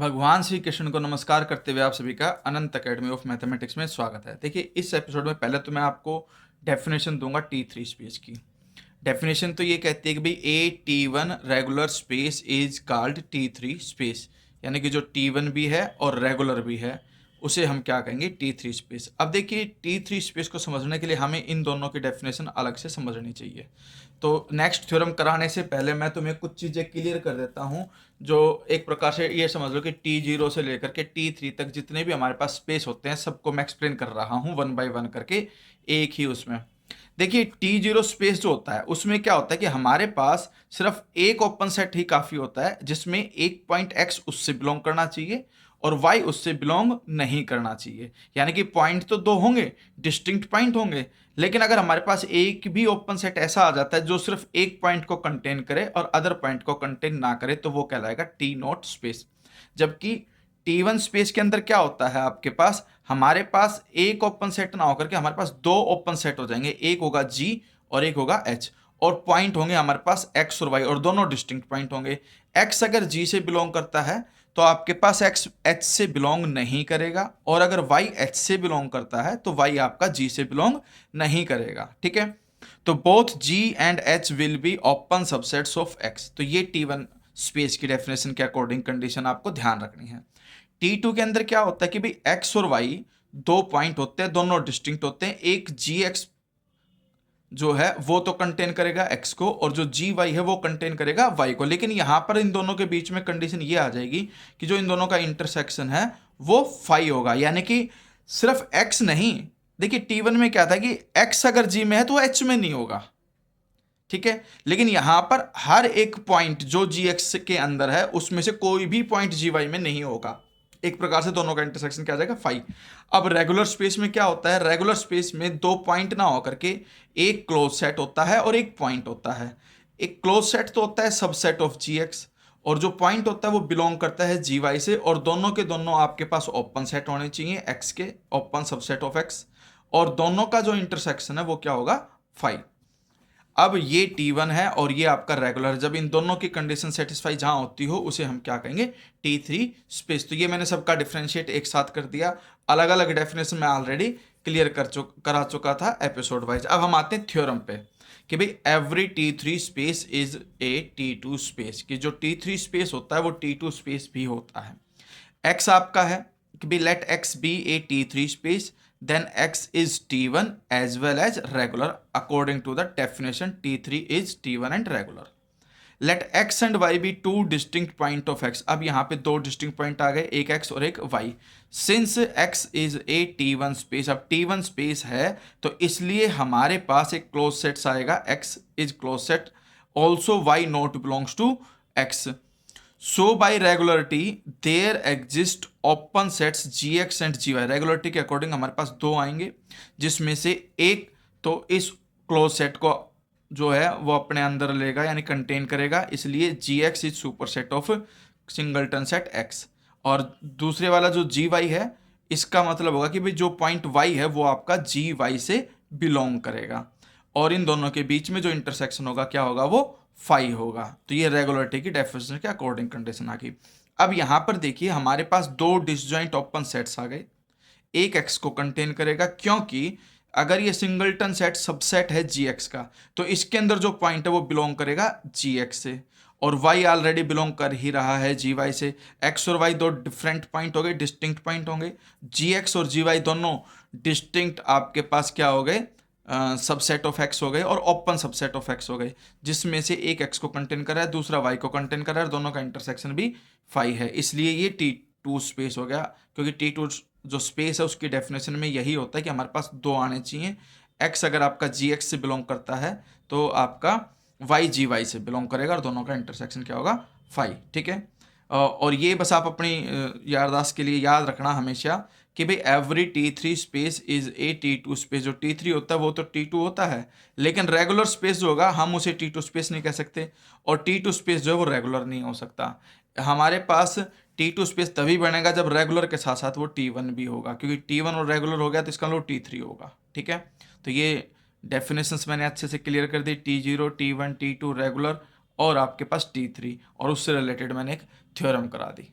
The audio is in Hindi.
भगवान श्री कृष्ण को नमस्कार करते हुए आप सभी का अनंत अकेडमी ऑफ मैथमेटिक्स में स्वागत है। देखिए, इस एपिसोड में पहले तो मैं आपको डेफिनेशन दूंगा T3 स्पेस की। डेफिनेशन तो ये कहती है कि भाई T1 regular space is called T3 space, यानी कि जो T1 भी है और रेगुलर भी है उसे हम क्या कहेंगे T3 स्पेस। अब देखिए, T3 स्पेस को समझने के लिए हमें इन दोनों की डेफिनेशन अलग से समझनी चाहिए। तो नेक्स्ट थ्योरम कराने से पहले मैं तुम्हें कुछ चीज़ें क्लियर कर देता हूँ, जो एक प्रकार से ये समझ लो कि T0 से लेकर के T3 तक जितने भी हमारे पास स्पेस होते हैं सबको मैं एक्सप्लेन कर रहा हूँ वन बाय वन करके एक ही उसमें। देखिए, T0 स्पेस जो होता है उसमें क्या होता है कि हमारे पास सिर्फ एक ओपन सेट ही काफ़ी होता है, जिसमें एक पॉइंट x उससे बिलोंग करना चाहिए और y उससे बिलोंग नहीं करना चाहिए। यानी कि पॉइंट तो दो होंगे, डिस्टिंक्ट पॉइंट होंगे, लेकिन अगर हमारे पास एक भी ओपन सेट ऐसा आ जाता है जो सिर्फ एक पॉइंट को कंटेन करे और अदर पॉइंट को कंटेन ना करे तो वो कहलाएगा T0 स्पेस। जबकि T1 स्पेस के अंदर क्या होता है, आपके पास हमारे पास एक ओपन सेट ना होकर के हमारे पास दो ओपन सेट हो जाएंगे, एक होगा G और एक होगा H, और पॉइंट होंगे हमारे पास X और Y और दोनों डिस्टिंक्ट पॉइंट होंगे। X अगर G से बिलोंग करता है तो आपके पास X H से बिलोंग नहीं करेगा, और अगर Y H से बिलोंग करता है तो Y आपका G से बिलोंग नहीं करेगा। ठीक है, तो both G and H will be open subsets of X। तो ये T1 स्पेस की डेफिनेशन के अकॉर्डिंग कंडीशन आपको ध्यान रखनी है। T2 के अंदर क्या होता है कि भाई X और Y दो पॉइंट होते हैं, दोनों डिस्टिंक्ट होते हैं। एक GX जो है वो तो कंटेन करेगा x को, और जो GY है वो कंटेन करेगा y को। लेकिन यहां पर इन दोनों के बीच में कंडीशन ये आ जाएगी कि जो इन दोनों का इंटरसेक्शन है वो फाई होगा, यानी कि सिर्फ x नहीं। देखिए, T1 में क्या था कि x अगर G में है तो h में नहीं होगा, ठीक है, लेकिन यहां पर हर एक पॉइंट जो GX के अंदर है उसमें से कोई भी पॉइंट GY में नहीं होगा। एक प्रकार से दोनों का इंटरसेक्शन क्या आ जाएगा, फाई। अब रेगुलर स्पेस में क्या होता है, रेगुलर स्पेस में दो पॉइंट ना होकर के एक क्लोज सेट होता है और एक पॉइंट होता है। एक क्लोज सेट तो होता है सबसेट ऑफ GX, और जो पॉइंट होता है वो बिलोंग करता है GY से, और दोनों के दोनों आपके पास ओपन सेट होने चाहिए X के, ओपन सबसेट ऑफ X, और दोनों का जो इंटरसेक्शन है वो क्या होगा, फाई। अब ये T1 है और ये आपका रेगुलर, जब इन दोनों की कंडीशन सेटिस्फाई जहां होती हो उसे हम क्या कहेंगे, T3 स्पेस। तो ये मैंने सबका डिफरेंशिएट एक साथ कर दिया, अलग अलग डेफिनेशन मैं ऑलरेडी क्लियर करा चुका था एपिसोड वाइज। अब हम आते हैं थ्योरम पे कि भाई every T3 space is a T2 space, कि जो T3 स्पेस होता है वो T2 स्पेस भी होता है। X आपका है कि भाई let X be a T3 space, then X is T1 as well as regular according to the definition T3 is T1 and regular. Let X and Y be two distinct point of X. अब यहाँ पे दो distinct point आ गए, एक X और एक Y. Since X is a T1 space, अब T1 space है तो इसलिए हमारे पास एक closed set आएगा, X is closed set, also Y not belongs to X. So by regularity there exist open sets GX and GY. Regularity के अकॉर्डिंग हमारे पास दो आएंगे, जिसमें से एक तो इस क्लोज सेट को जो है वो अपने अंदर लेगा यानी कंटेन करेगा, इसलिए GX is super set of singleton set X, और दूसरे वाला जो GY है इसका मतलब होगा कि भाई जो पॉइंट Y है वो आपका GY से बिलोंग करेगा, और इन दोनों के बीच में जो इंटरसेक्शन होगा क्या होगा, वो फाई होगा। तो ये रेगुलरिटी की डेफिनेशन के अकॉर्डिंग कंडीशन आ गई। अब यहां पर देखिए हमारे पास दो डिसजॉइंट ओपन सेट्स आ गए, एक X को कंटेन करेगा, क्योंकि अगर ये सिंगलटन सेट सबसेट है GX का तो इसके अंदर जो पॉइंट है वो बिलोंग करेगा GX से, और Y ऑलरेडी बिलोंग कर ही रहा है GY से। X और Y दो डिफरेंट पॉइंट हो गए, डिस्टिंक्ट पॉइंट होंगे। GX और GY दोनों डिस्टिंक्ट आपके पास क्या हो गए, सबसेट ऑफ X हो गए और ओपन सबसेट ऑफ X हो गए, जिसमें से एक X को कंटेन कर रहा है दूसरा Y को कंटेन कर रहा है, दोनों का इंटरसेक्शन भी फाई है, इसलिए ये T2 स्पेस हो गया। क्योंकि T2 जो स्पेस है उसकी डेफिनेशन में यही होता है कि हमारे पास दो आने चाहिए, X अगर आपका GX से बिलोंग करता है तो आपका Y GY से बिलोंग करेगा, और दोनों का इंटरसेक्शन क्या होगा, फाई। ठीक है, और ये बस आप अपनी याददाश्त के लिए याद रखना हमेशा कि भाई every T3 space is a T2 space. जो T3 होता है वो तो T2 होता है, लेकिन रेगुलर स्पेस जो होगा हम उसे T2 स्पेस नहीं कह सकते, और T2 स्पेस जो है वो रेगुलर नहीं हो सकता। हमारे पास T2 स्पेस तभी बनेगा जब रेगुलर के साथ साथ वो T1 भी होगा, क्योंकि T1 और रेगुलर हो गया तो इसका मतलब T3 होगा। ठीक है, तो ये डेफिनेशंस मैंने अच्छे से क्लियर कर दी, T0 T1 T2 रेगुलर, और आपके पास T3, और उससे रिलेटेड मैंने एक थ्योरम करा दी।